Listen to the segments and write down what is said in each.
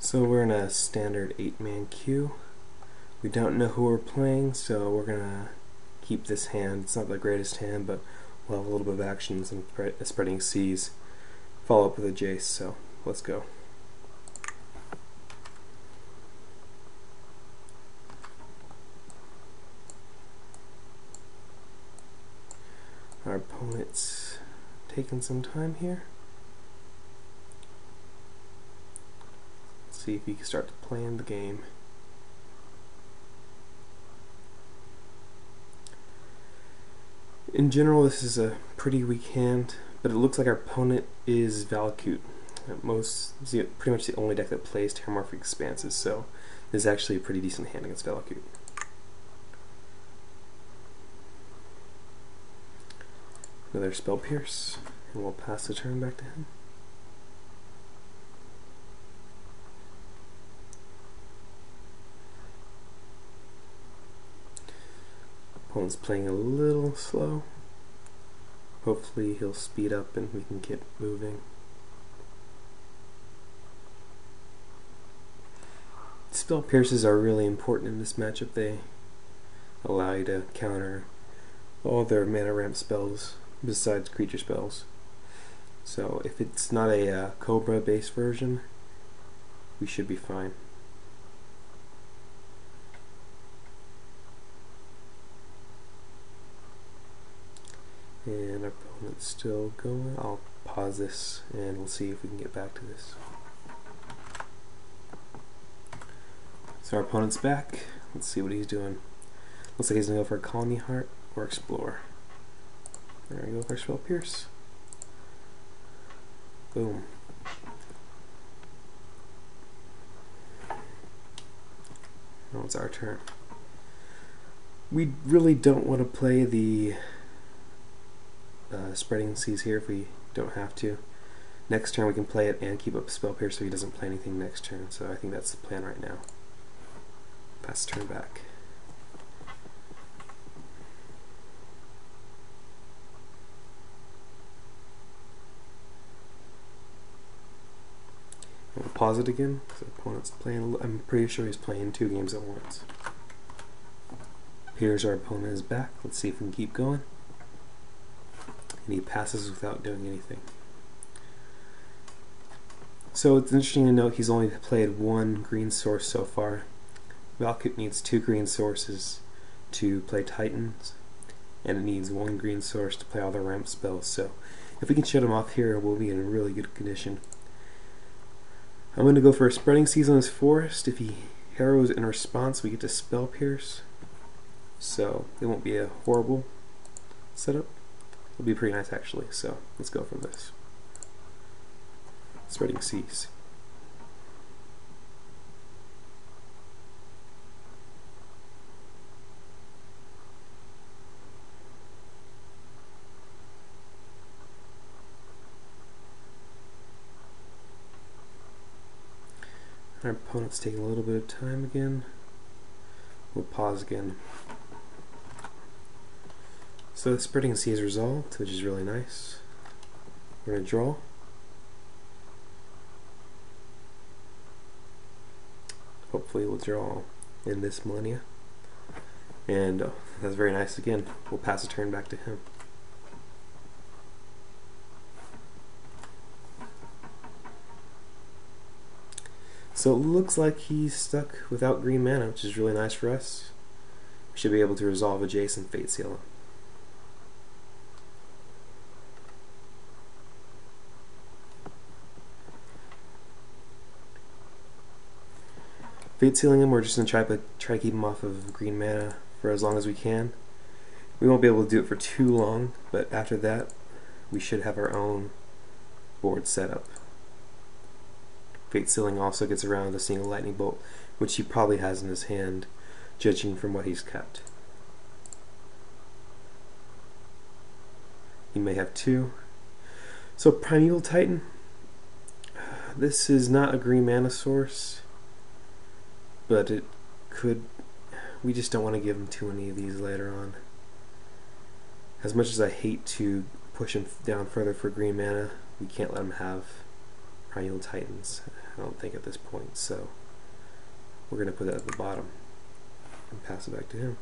So we're in a standard 8-man queue. We don't know who we're playing, so we're gonna keep this hand. It's not the greatest hand, but we'll have a little bit of action, some spreading C's. Follow up with a Jace, so let's go. Our opponent's taking some time here. Let's see if he can start to plan the game. In general, this is a pretty weak hand, but it looks like our opponent is Valakut. Pretty much the only deck that plays Terramorphic Expanses, so this is actually a pretty decent hand against Valakut. Another Spell Pierce, and we'll pass the turn back to him. Opponent's playing a little slow. Hopefully he'll speed up and we can get moving. Spell Pierces are really important in this matchup. They allow you to counter all their mana ramp spells besides creature spells. So if it's not a Cobra based version, we should be fine. And our opponent's still going. I'll pause this and we'll see if we can get back to this. So our opponent's back. Let's see what he's doing. Looks like he's going to go for a Colony Heart or Explore. There we go for Spell Pierce. Boom. Now it's our turn. We really don't want to play the spreading C's here if we don't have to. Next turn we can play it and keep up Spell Pierce so he doesn't play anything next turn, so I think that's the plan right now. Pass the turn back. We'll pause it again because the opponent's playing. I'm pretty sure he's playing 2 games at once. Here's our opponent is back. Let's see if we can keep going. And he passes without doing anything. So it's interesting to note he's only played 1 green source so far. Valakut needs 2 green sources to play Titans, and it needs 1 green source to play all the ramp spells. So if we can shut him off here, we'll be in a really good condition. I'm going to go for a Spreading Seas on his Forest. If he harrows in response, we get to Spell Pierce. So it won't be a horrible setup. It'll be pretty nice actually, so let's go for this. Spreading Seas. Our opponent's taking a little bit of time again. We'll pause again. So the Spreading Sea is resolved, which is really nice. We're going to draw. Hopefully we'll draw in this millennia. And that's very nice again. We'll pass the turn back to him. So it looks like he's stuck without green mana, which is really nice for us. We should be able to resolve adjacent Fate Seal him. Fate Sealing him, we're just going to try to keep him off of green mana for as long as we can. We won't be able to do it for too long, but after that we should have our own board set up. Fate Sealing also gets around to seeing a Lightning Bolt, which he probably has in his hand, judging from what he's kept. He may have 2. So Primeval Titan, this is not a green mana source, but it could. We just don't want to give him too many of these later on. As much as I hate to push him down further for green mana, we can't let him have Primeval Titans. I don't think, at this point, so we're going to put that at the bottom and pass it back to him.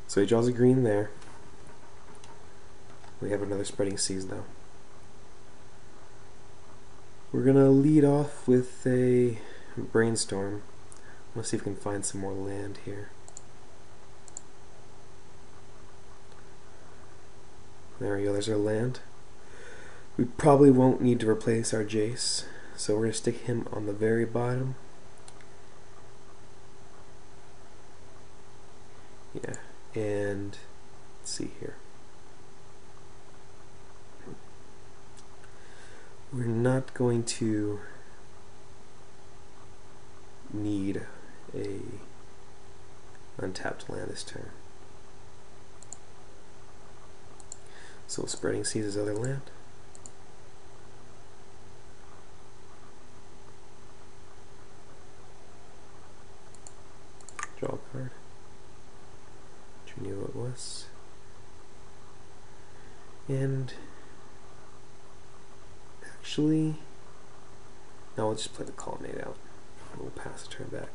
So he draws a green there. We have another spreading seas though. We're going to lead off with a brainstorm. Let's see if we can find some more land here. There we go, there's our land. We probably won't need to replace our Jace, so we're going to stick him on the very bottom. Yeah, and let's see here. We're not going to need a untapped land this turn. So spreading seas his other land. Draw a card. Which we knew what it was. And actually, now we'll just play the colonnade out. We'll pass the turn back.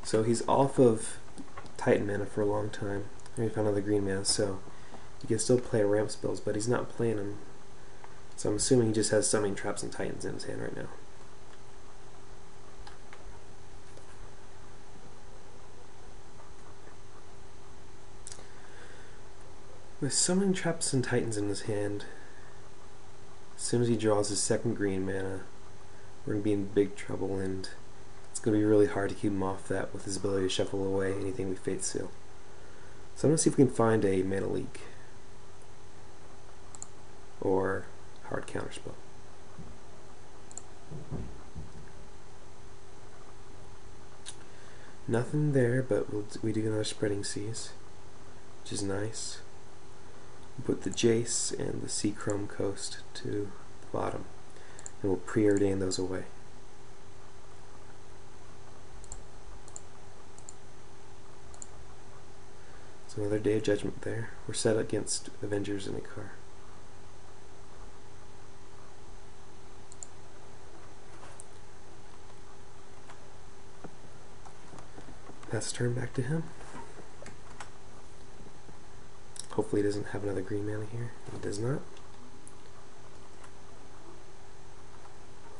So he's off of Titan mana for a long time. And we found another green mana, so he can still play ramp spells, but he's not playing them. So I'm assuming he just has summoning traps and Titans in his hand right now. With summoning traps and Titans in his hand, as soon as he draws his second green mana, we're going to be in big trouble, and it's going to be really hard to keep him off that with his ability to shuffle away anything we Fate Seal. So I'm going to see if we can find a mana leak or hard counterspell. Nothing there, but we do get another spreading seas, which is nice. We'll put the Jace and the Sea Chrome Coast to the bottom, and we'll preordain those away. So another Day of Judgment there. We're set against Avengers in a car. Pass the turn back to him. Hopefully he doesn't have another green mana here. He does not.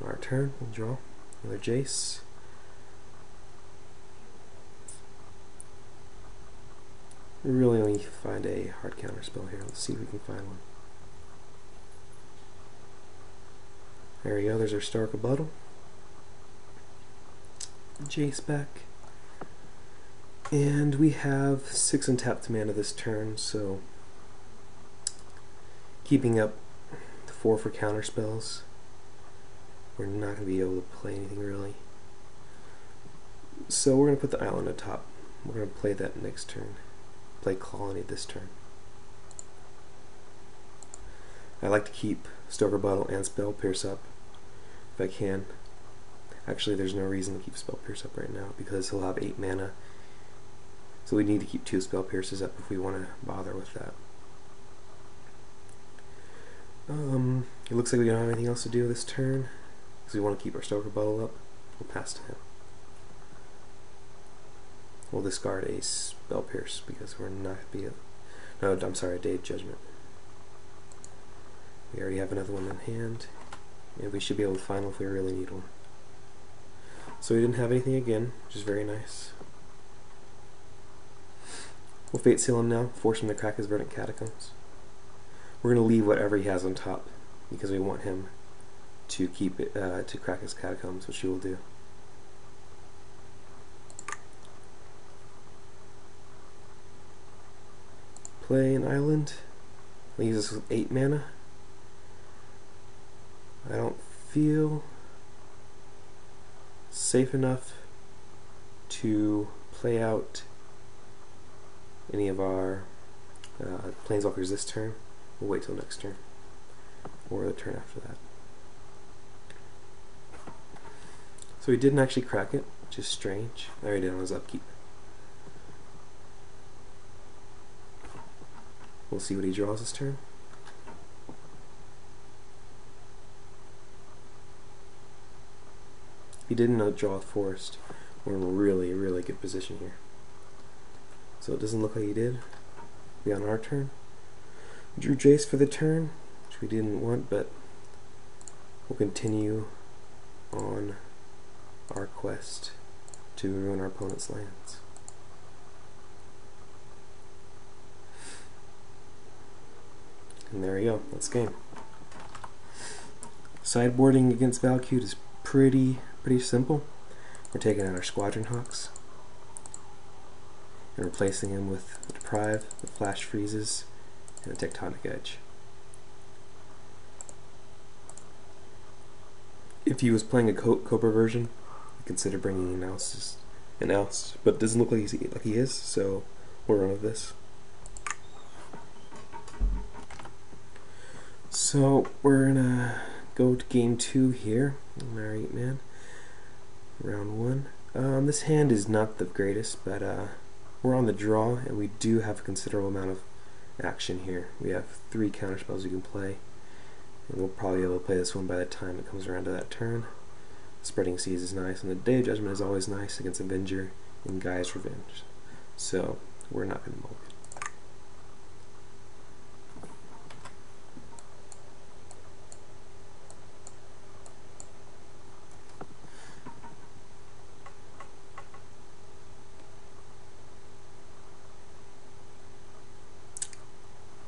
Our turn, we'll draw another Jace. We really only find a hard counter spell here. Let's see if we can find one. There we go, there's our Stark Rebuttal. Jace back. And we have 6 untapped mana this turn, so keeping up the 4 for counter spells, we're not going to be able to play anything really. So we're going to put the island atop. We're going to play that next turn. Play Colony this turn. I like to keep Stoke Rebuttal and Spell Pierce up if I can. Actually, there's no reason to keep Spell Pierce up right now because he'll have 8 mana. So we need to keep 2 Spell Pierces up if we want to bother with that. It looks like we don't have anything else to do this turn because we want to keep our Stoke Rebuttal up. We'll pass to him. We'll discard a Spell Pierce because we're not be a no, I'm sorry, a Day of Judgment. We already have another one in hand, and we should be able to find one if we really need one. So we didn't have anything again, which is very nice. We'll Fate Seal him now, force him to crack his Verdant Catacombs. We're going to leave whatever he has on top because we want him to keep it to crack his Catacombs, which he will do. Play an island. Leaves us with 8 mana. I don't feel safe enough to play out any of our Planeswalkers this turn. We'll wait till next turn, or the turn after that. So he didn't actually crack it. which is strange. I already did on his upkeep. We'll see what he draws this turn. He didn't draw a forest. We're in a really, really good position here. So it doesn't look like he did. We on our turn. Drew Jace for the turn, which we didn't want, but we'll continue on our quest to ruin our opponent's lands. And there we go, that's game. Sideboarding against Valcute is pretty simple. We're taking out our Squadron Hawks and replacing them with the Deprive, the Flash Freezes, and the Tectonic Edge. If he was playing a Cobra version, I'd consider bringing an Oust, but it doesn't look like he is, so we'll run with this. So we're gonna go to game 2 here. Alright, man. Round 1. This hand is not the greatest, but we're on the draw, and we do have a considerable amount of action here. We have 3 counterspells we can play, and we'll probably be able to play this one by the time it comes around to that turn. Spreading Seas is nice, and the Day of Judgment is always nice against Avenger and Guy's Revenge. So we're not going to mulligan.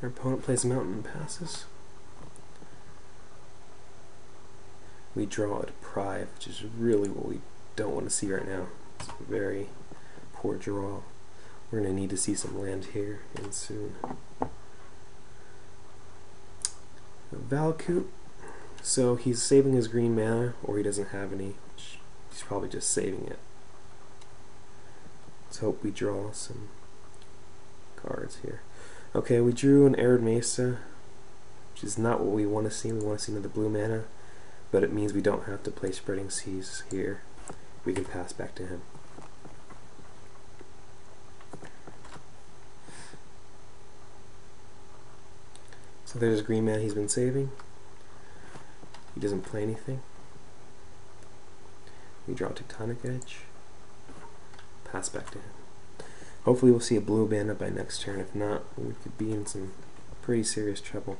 Our opponent plays a mountain and passes. We draw a Deprive, which is really what we don't want to see right now. It's a very poor draw. We're going to need to see some land here and soon. Valcute, so he's saving his green mana, or he doesn't have any. He's probably just saving it. Let's hope we draw some cards here. Okay, we drew an Arid Mesa, which is not what we want to see. We want to see another blue mana, but it means we don't have to play Spreading Seas here. We can pass back to him. So there's green mana he's been saving. He doesn't play anything. We draw Tectonic Edge. Pass back to him. Hopefully we'll see a blue mana by next turn. If not, we could be in some pretty serious trouble.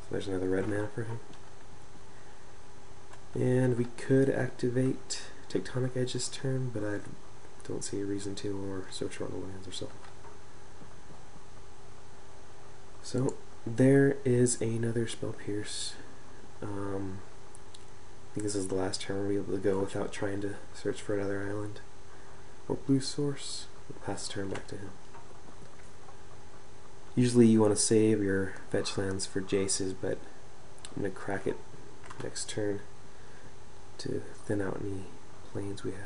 So there's another red mana for him. And we could activate Tectonic Edge this turn, but I don't see a reason to, or search for other lands or something. So there is another Spell Pierce. I think this is the last turn we'll be able to go without trying to search for another island or blue source. We'll pass the turn back to him. Usually you want to save your fetch lands for Jaces, but I'm going to crack it next turn to thin out any planes we have.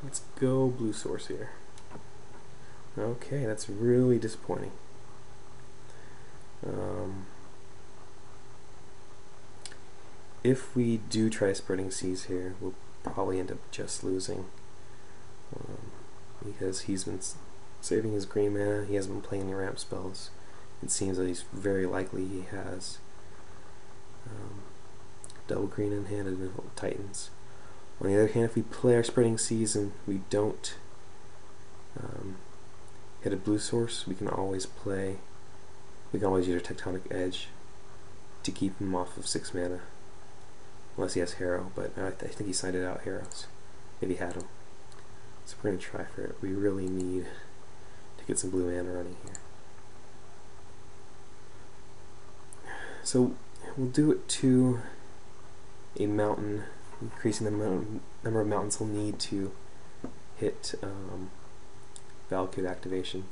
Let's go blue source here. Okay, that's really disappointing. If we do try Spreading Seas here, we'll probably end up just losing, because he's been saving his green mana. He hasn't been playing any ramp spells. It seems that he's very likely he has double green in hand and Titans. On the other hand, if we play our Spreading Seas and we don't hit a blue source, we can always use our Tectonic Edge to keep him off of 6 mana. Unless he has Harrow, but I think he signed it out Harrows, if he had them. So we're going to try for it. We really need to get some blue mana running here. So we'll do it to a mountain, increasing the number of mountains he'll need to hit Valcute activations.